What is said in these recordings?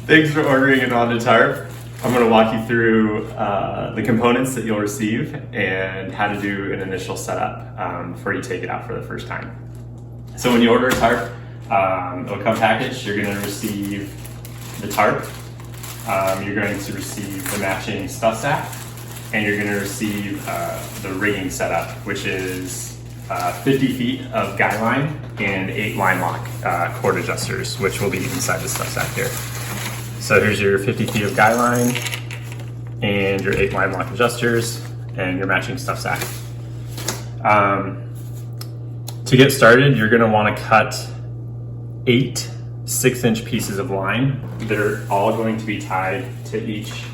Thanks for ordering it onto Tarp. I'm going to walk you through the components that you'll receive and how to do an initial setup before you take it out for the first time. So when you order a tarp, it'll come packaged. You're going to receive the tarp. You're going to receive the matching stuff sack, and you're going to receive the rigging setup, which is 50 feet of guy line and 8 line lock cord adjusters, which will be inside the stuff sack here. So here's your 50 feet of guy line and your 8 line lock adjusters and your matching stuff sack. To get started, you're going to want to cut 8 6-inch pieces of line. They're all going to be tied to each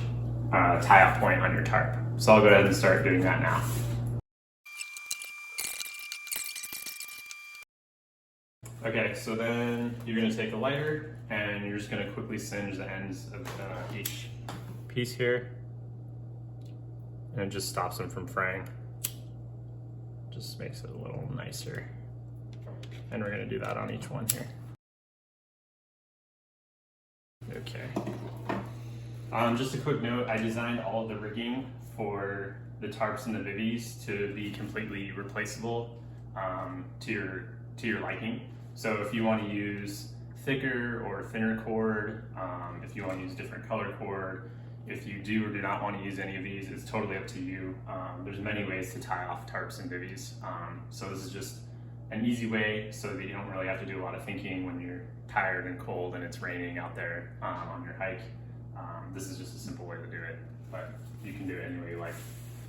tie-off point on your tarp. So I'll go ahead and start doing that now. Okay, so then you're going to take a lighter and you're just going to quickly singe the ends of each piece here, and it just stops them from fraying. Just makes it a little nicer. And we're going to do that on each one here. Okay. Just a quick note, I designed all of the rigging for the tarps and the bivvies to be completely replaceable to your liking. So if you want to use thicker or thinner cord, if you want to use different color cord, if you do or do not want to use any of these, it's totally up to you. There's many ways to tie off tarps and bivvies. So this is just an easy way so that you don't really have to do a lot of thinking when you're tired and cold and it's raining out there on your hike. This is just a simple way to do it, but you can do it any way you like.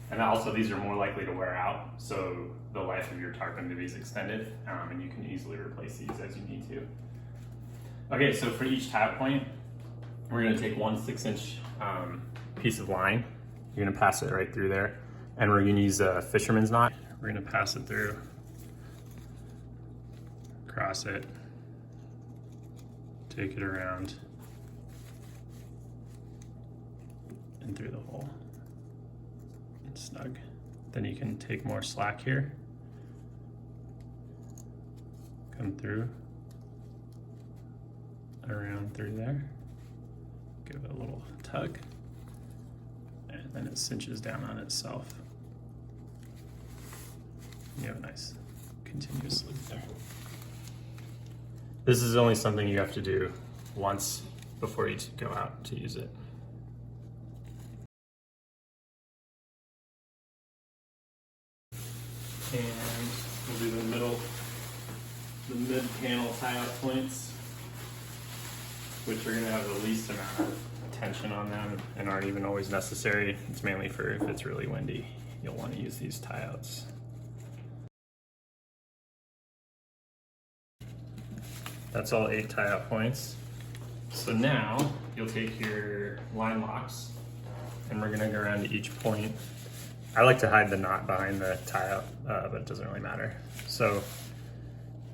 And also these are more likely to wear out, so the life of your tarp and bivvy is extended, and you can easily replace these as you need to. Okay, so for each tie point, we're going to take one 6-inch piece of line. You're going to pass it right through there, and we're going to use a fisherman's knot. We're going to pass it through, cross it, take it around, and through the hole. Snug. Then you can take more slack here, come through, around through there, give it a little tug, and then it cinches down on itself. You have a nice continuous loop there. This is only something you have to do once before you go out to use it. And we'll do the mid-panel tie-off points, which are going to have the least amount of tension on them and aren't even always necessary. It's mainly for if it's really windy, you'll want to use these tie-outs. That's all 8 tie-out points. So now you'll take your line locks and we're going to go around to each point. I like to hide the knot behind the tie-out, but it doesn't really matter. So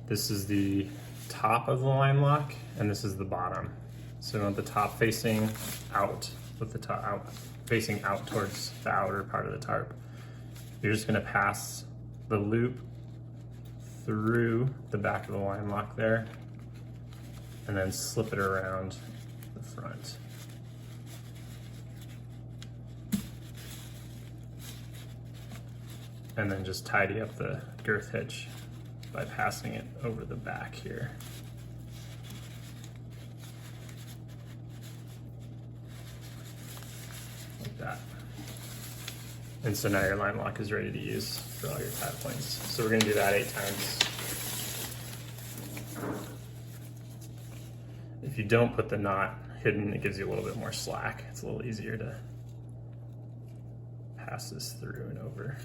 this is the top of the line lock, and this is the bottom. So we want the top facing out, with the top out, facing out towards the outer part of the tarp. You're just gonna pass the loop through the back of the line lock there, and then slip it around the front. And then just tidy up the girth hitch by passing it over the back here. Like that. And so now your line lock is ready to use for all your tie points. So we're gonna do that 8 times. If you don't put the knot hidden, it gives you a little bit more slack. It's a little easier to pass this through and over.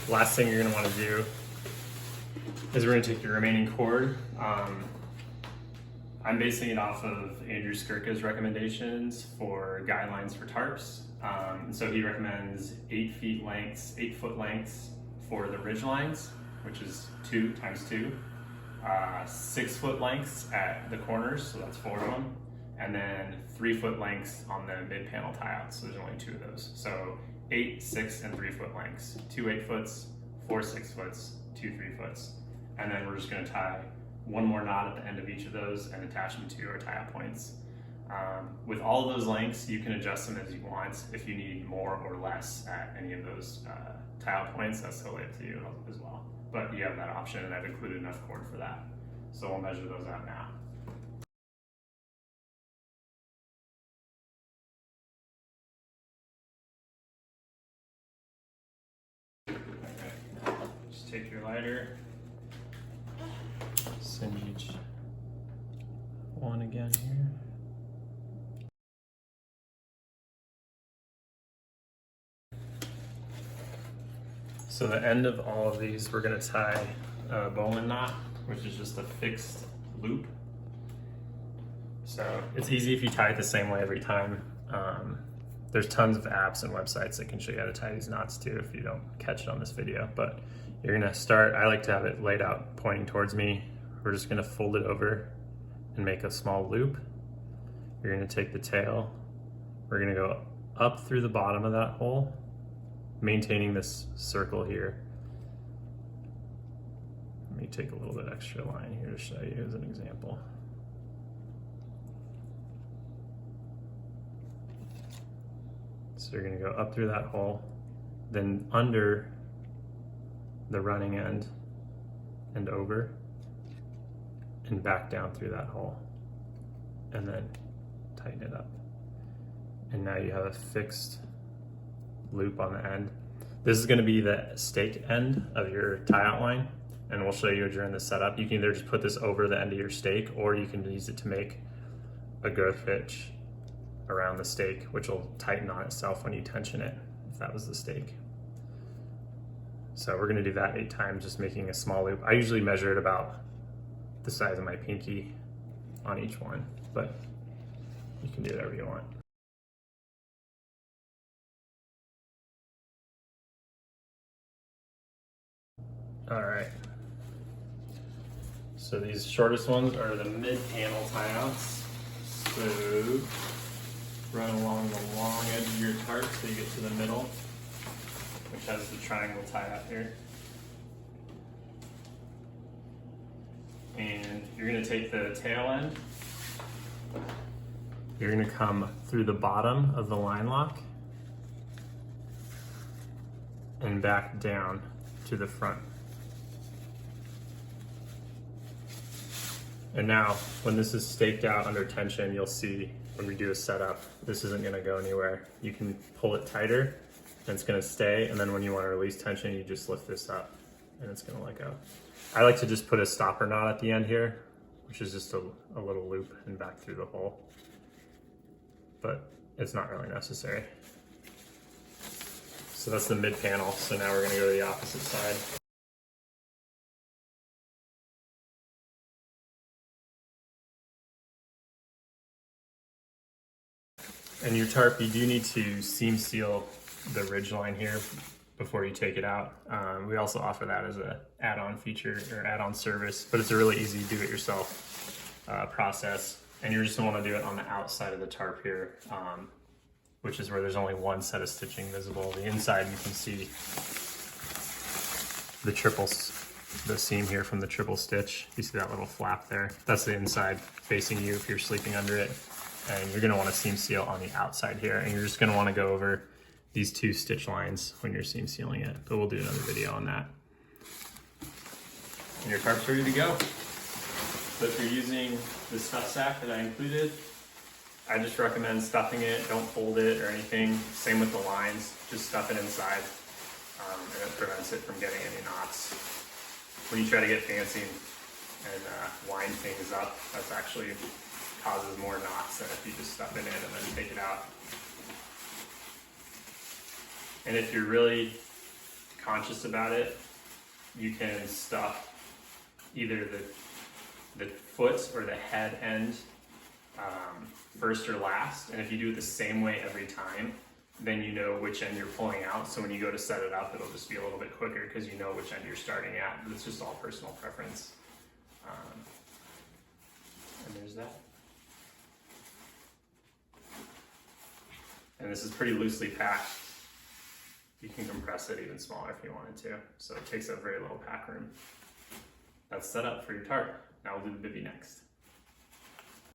Last thing you're going to want to do is we're going to take your remaining cord. I'm basing it off of Andrew Skirka's recommendations for guidelines for tarps. So he recommends 8 foot lengths for the ridge lines which is 2 times 2, 6 foot lengths at the corners, so that's 4 of them, and then 3 foot lengths on the mid panel tie outs, so there's only 2 of those. So 8, 6, and 3 foot lengths, 2 8-foots, 4 6-foots, 2 3-foots. And then we're just gonna tie one more knot at the end of each of those and attach them to our tie-out points. With all of those lengths, you can adjust them as you want. If you need more or less at any of those tie-out points, that's totally up to you as well. But you have that option, and I've included enough cord for that. So we'll measure those out now. Okay. Just take your lighter, send each one again here. So the end of all of these, we're gonna tie a bowline knot, which is just a fixed loop. So it's easy if you tie it the same way every time. There's tons of apps and websites that can show you how to tie these knots too if you don't catch it on this video. But you're gonna start, I like to have it laid out pointing towards me. We're just gonna fold it over and make a small loop. You're gonna take the tail. We're gonna go up through the bottom of that hole, maintaining this circle here. Let me take a little bit extra line here to show you as an example. So you're gonna go up through that hole, then under the running end and over, and back down through that hole, and then tighten it up. And now you have a fixed loop on the end. This is gonna be the stake end of your tie-out line, and we'll show you during the setup. You can either just put this over the end of your stake, or you can use it to make a growth hitch around the stake, which will tighten on itself when you tension it, if that was the stake. So we're gonna do that 8 times, just making a small loop. I usually measure it about the size of my pinky on each one, but you can do whatever you want. All right. So these shortest ones are the mid-panel tie-outs. So run along the long edge of your tarp so you get to the middle, which has the triangle tie-out here. And you're gonna take the tail end. You're gonna come through the bottom of the line lock and back down to the front. And now, when this is staked out under tension, you'll see when we do a setup, this isn't gonna go anywhere. You can pull it tighter and it's gonna stay, and then when you wanna release tension, you just lift this up and it's gonna let go. I like to just put a stopper knot at the end here, which is just a little loop and back through the hole, but it's not really necessary. So that's the mid panel. So now we're gonna go to the opposite side. And your tarp, you do need to seam seal the ridge line here before you take it out. We also offer that as an add-on feature or add-on service, but it's a really easy do-it-yourself process. And you're just gonna wanna do it on the outside of the tarp here, which is where there's only one set of stitching visible. The inside, you can see the seam here from the triple stitch. You see that little flap there? That's the inside facing you if you're sleeping under it. And you're gonna wanna seam seal on the outside here, and you're just gonna wanna go over these 2 stitch lines when you're seam sealing it, but we'll do another video on that. And your tarp's ready to go. So if you're using the stuff sack that I included, I just recommend stuffing it, don't fold it or anything. Same with the lines, just stuff it inside, and it prevents it from getting any knots. When you try to get fancy and wind things up, that's actually causes more knots than if you just stuff it in and then take it out. And if you're really conscious about it, you can stuff either the foot or the head end first or last. And if you do it the same way every time, then you know which end you're pulling out. So when you go to set it up, it'll just be a little bit quicker because you know which end you're starting at. But it's just all personal preference. And there's that. And this is pretty loosely packed. You can compress it even smaller if you wanted to. So it takes up very little pack room. That's set up for your tarp. Now we'll do the bivy next.